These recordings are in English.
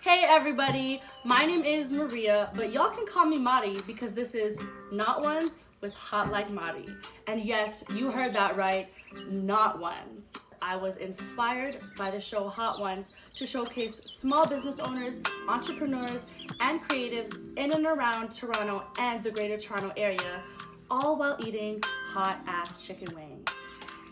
Hey everybody, my name is Maria, but y'all can call me Mari because this is Not Ones with Hot Like Mari. And yes, you heard that right, Not Ones. I was inspired by the show Hot Ones to showcase small business owners, entrepreneurs, and creatives in and around Toronto and the Greater Toronto area, all while eating hot ass chicken wings.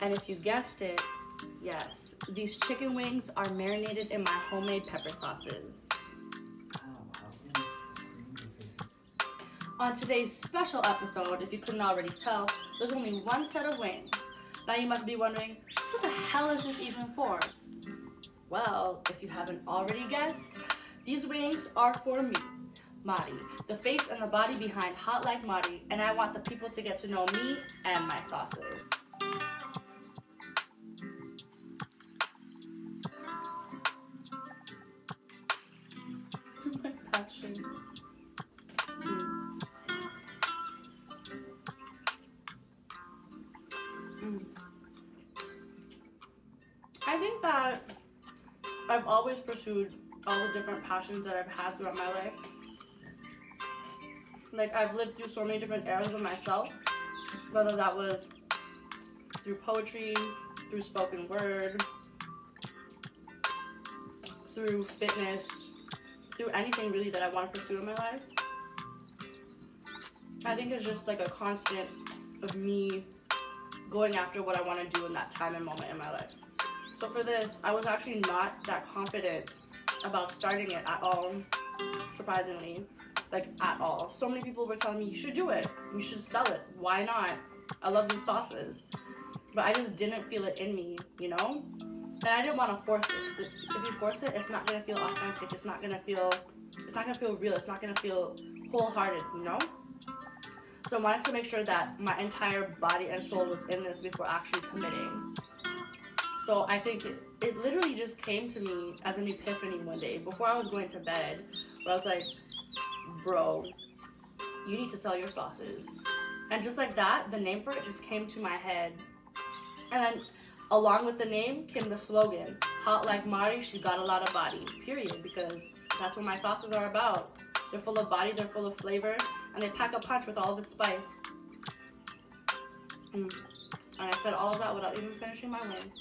And if you guessed it, yes, these chicken wings are marinated in my homemade pepper sauces. On today's special episode, if you couldn't already tell, there's only one set of wings. Now you must be wondering, who the hell is this even for? Well, if you haven't already guessed, these wings are for me, Mari, the face and the body behind Hot Like Mari, and I want the people to get to know me and my sauces. My passion. I think that I've always pursued all the different passions that I've had throughout my life. Like, I've lived through so many different eras of myself, whether that was through poetry, through spoken word, through fitness, through anything really that I want to pursue in my life. I think it's just like a constant of me going after what I want to do in that time and moment in my life. So for this, I was actually not that confident about starting it at all, surprisingly, like at all. So many people were telling me, you should do it, you should sell it, why not? I love these sauces. But I just didn't feel it in me, you know? And I didn't want to force it, because if you force it, it's not going to feel authentic, it's not going to feel real, it's not going to feel wholehearted, you know? So I wanted to make sure that my entire body and soul was in this before actually committing. So I think it literally just came to me as an epiphany one day before I was going to bed, where I was like, bro, you need to sell your sauces. And just like that, the name for it just came to my head. And then along with the name came the slogan, Hot Like Mari, she got a lot of body, period, because that's what my sauces are about. They're full of body, they're full of flavor, and they pack a punch with all of its spice. And I said all of that without even finishing my wing.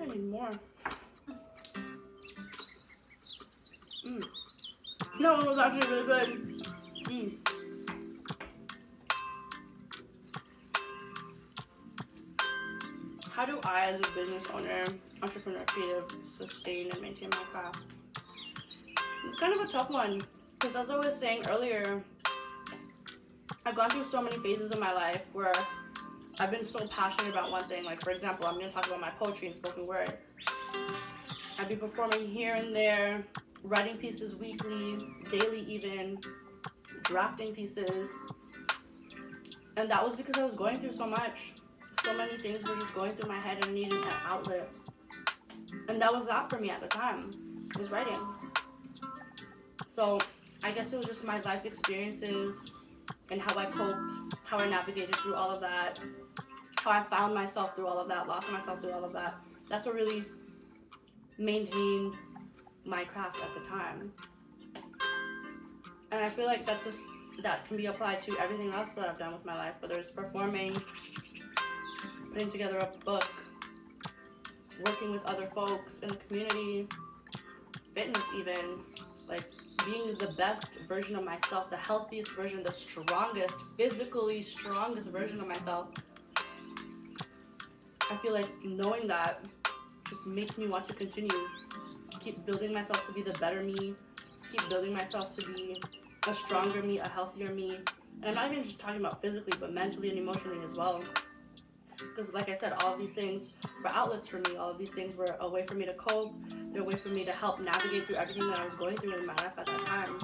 I need more. No, it was actually really good. How do I, as a business owner, entrepreneur, creative, sustain and maintain my craft? It's kind of a tough one, because as I was saying earlier, I've gone through so many phases in my life where I've been so passionate about one thing. Like, for example, I'm going to talk about my poetry and spoken word. I'd be performing here and there, writing pieces weekly, daily even, drafting pieces. And that was because I was going through so much. So many things were just going through my head and needing an outlet. And that was that for me at the time, was writing. So I guess it was just my life experiences and how I coped, how I navigated through all of that, how I found myself through all of that, lost myself through all of that. That's what really maintained my craft at the time. And I feel like that can be applied to everything else that I've done with my life, whether it's performing, putting together a book, working with other folks in the community, fitness even, like being the best version of myself, the healthiest version, the strongest, physically strongest version of myself. I feel like knowing that just makes me want to continue, keep building myself to be the better me, keep building myself to be a stronger me, a healthier me. And I'm not even just talking about physically, but mentally and emotionally as well. Because like I said, all of these things were outlets for me. All of these things were a way for me to cope. They're a way for me to help navigate through everything that I was going through in my life at that time.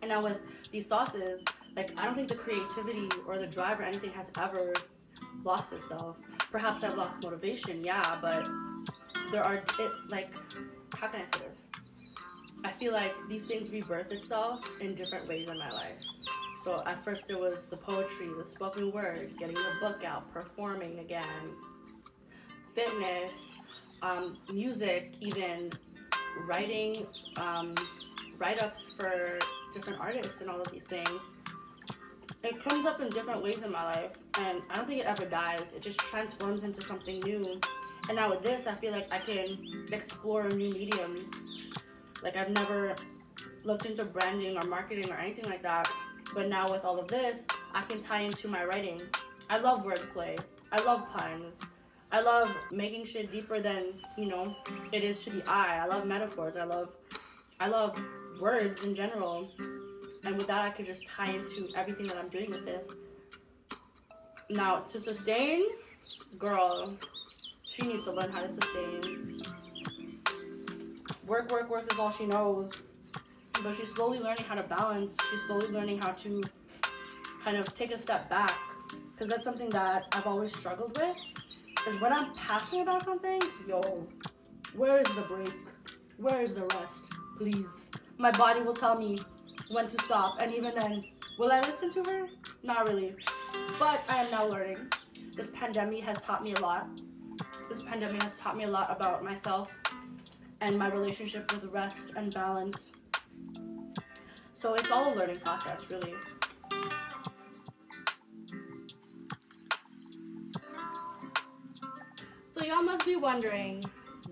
And now with these sauces, like, I don't think the creativity or the drive or anything has ever lost itself. Perhaps I've lost motivation, yeah, but there are, like, how can I say this? I feel like these things rebirth itself in different ways in my life. So at first it was the poetry, the spoken word, getting the book out, performing again, fitness, music, even writing write-ups for different artists and all of these things. It comes up in different ways in my life, and I don't think it ever dies. It just transforms into something new. And now with this, I feel like I can explore new mediums. Like, I've never looked into branding or marketing or anything like that, but now with all of this, I can tie into my writing. I love wordplay. I love puns. I love making shit deeper than, it is to the eye. I love metaphors. I love words in general. And with that, I could just tie into everything that I'm doing with this. Now, to sustain, girl, she needs to learn how to sustain. Work is all she knows. But she's slowly learning how to balance. She's slowly learning how to kind of take a step back. Because that's something that I've always struggled with. Is when I'm passionate about something, where is the break? Where is the rest? Please. My body will tell me when to stop. And even then, will I listen to her? Not really. But I am now learning. This pandemic has taught me a lot. This pandemic has taught me a lot about myself and my relationship with rest and balance. So it's all a learning process, really. So y'all must be wondering,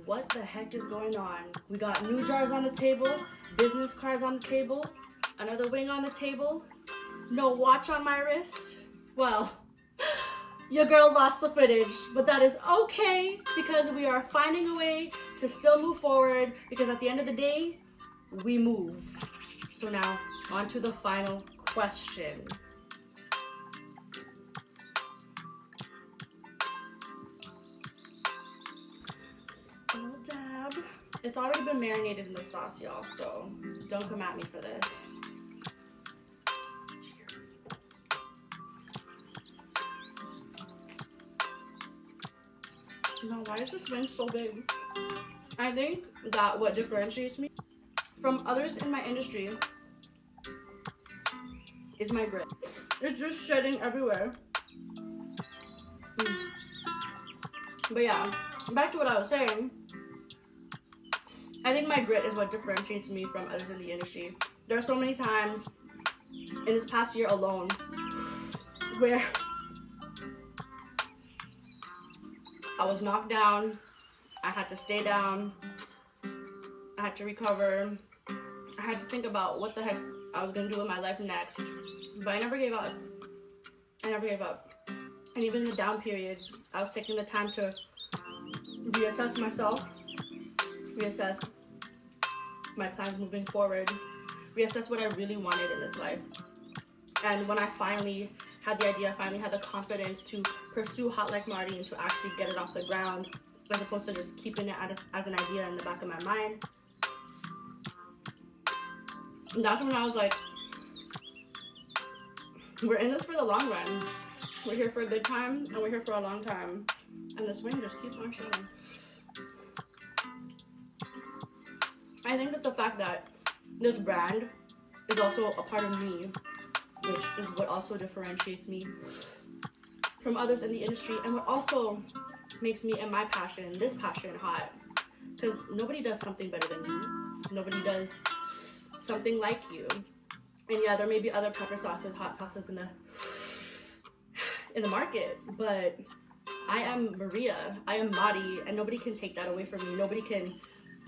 what the heck is going on? We got new jars on the table, business cards on the table, another wing on the table, no watch on my wrist. Well, your girl lost the footage, but that is okay because we are finding a way to still move forward, because at the end of the day, we move. So now, on to the final question. A little dab. It's already been marinated in the sauce, y'all, so don't come at me for this. Cheers. Now, why is this wing so big? I think that what differentiates me from others in my industry is my grit. It's just shedding everywhere. But yeah, back to what I was saying. I think my grit is what differentiates me from others in the industry. There are so many times in this past year alone where I was knocked down, I had to stay down, I had to recover, I had to think about what the heck I was gonna do with my life next, but I never gave up. I never gave up. And even in the down periods, I was taking the time to reassess myself, reassess my plans moving forward, reassess what I really wanted in this life. And when I finally had the idea, I finally had the confidence to pursue Hot Like Marty and to actually get it off the ground, as opposed to just keeping it as an idea in the back of my mind. And that's when I was like, we're in this for the long run. We're here for a good time, and we're here for a long time. And this wind just keeps on shedding. I think that the fact that this brand is also a part of me, which is what also differentiates me from others in the industry, and what also makes me and my passion, this passion, hot. Because nobody does something better than you. Nobody does something like you. And yeah, there may be other pepper sauces, hot sauces in the market, but I am Maria, I am Madi, and nobody can take that away from me. Nobody can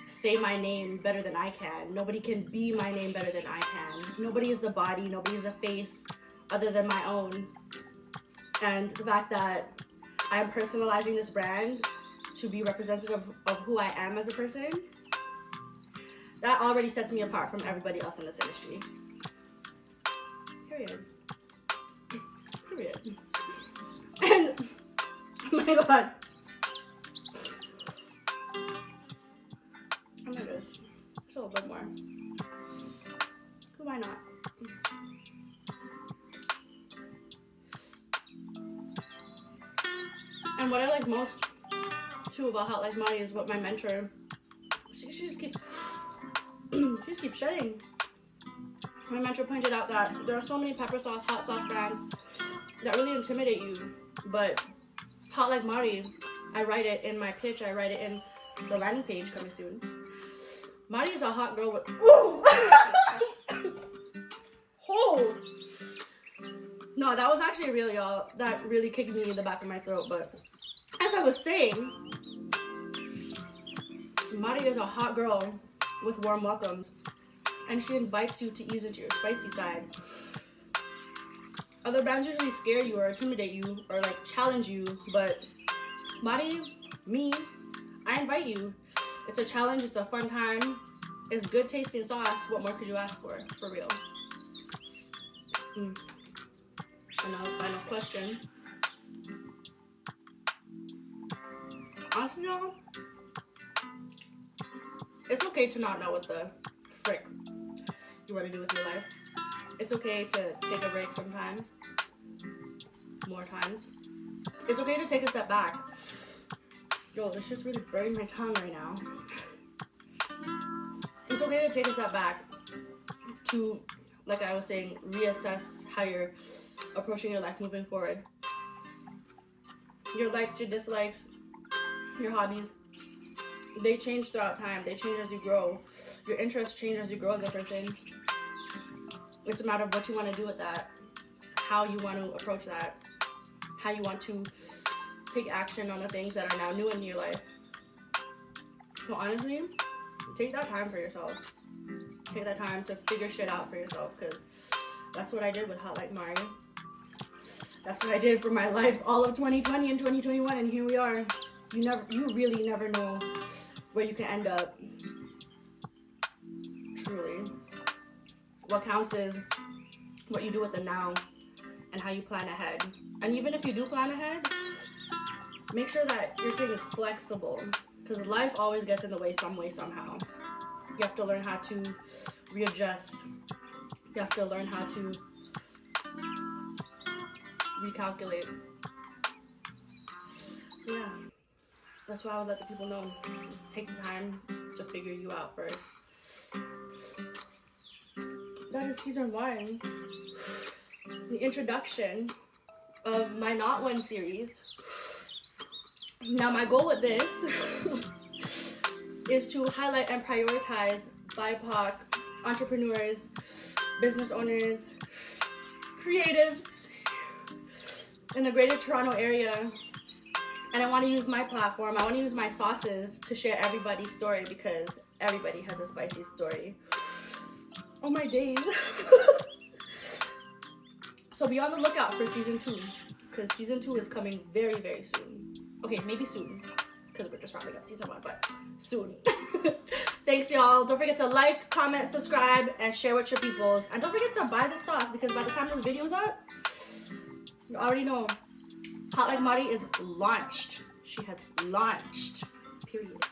say my name better than I can. Nobody can be my name better than I can. Nobody is the body, nobody is the face other than my own. And the fact that I am personalizing this brand to be representative of who I am as a person, that already sets me apart from everybody else in this industry. Period. Period. And, oh my god. I'm gonna do this. Just a little bit more. Why not? And what I like most too about Hot Like Mari is what my mentor, she just keeps shedding. My mentor pointed out that there are so many pepper sauce, hot sauce brands that really intimidate you, but Hot Like Mari, I write it in my pitch, I write it in the landing page coming soon. Mari is a hot girl with, ooh! Oh! No, that was actually really y'all, that really kicked me in the back of my throat, but as I was saying, Mari is a hot girl with warm welcomes, and she invites you to ease into your spicy side. Other brands usually scare you or intimidate you or like challenge you, but Mari, me, I invite you. It's a challenge, it's a fun time, it's good tasting sauce. What more could you ask for real? Another final question. Honestly, y'all, it's okay to not know what the frick you want to do with your life. It's okay to take a break sometimes. More times. It's okay to take a step back. Yo, it's just really burning my tongue right now. It's okay to take a step back to, like I was saying, reassess how you're approaching your life moving forward. Your likes, your dislikes, your hobbies, they change throughout time. They change as you grow. Your interests change as you grow as a person. It's a matter of what you want to do with that, how you want to approach that, how you want to take action on the things that are now new in your life. So honestly, take that time for yourself. Take that time to figure shit out for yourself, because that's what I did with Hot Like Mari. That's what I did for my life all of 2020 and 2021, and here we are. You really never know where you can end up. Truly. What counts is what you do with the now and how you plan ahead. And even if you do plan ahead, make sure that your thing is flexible, because life always gets in the way some way, somehow. You have to learn how to readjust. You have to learn how to recalculate. So yeah, that's why I would let the people know. It's taking time to figure you out first. That is season 1. The introduction of my Not One series. Now my goal with this is to highlight and prioritize BIPOC entrepreneurs, business owners, creatives in the greater Toronto area. And I want to use my platform, I want to use my sauces to share everybody's story, because everybody has a spicy story. Oh my days. So be on the lookout for season 2, because season 2 is coming very, very soon. Okay, maybe soon, because we're just wrapping up season 1, but soon. Thanks, y'all. Don't forget to like, comment, subscribe, and share with your peoples. And don't forget to buy the sauce, because by the time this video's up, you already know Hot Like Mari is launched. She has launched. Period.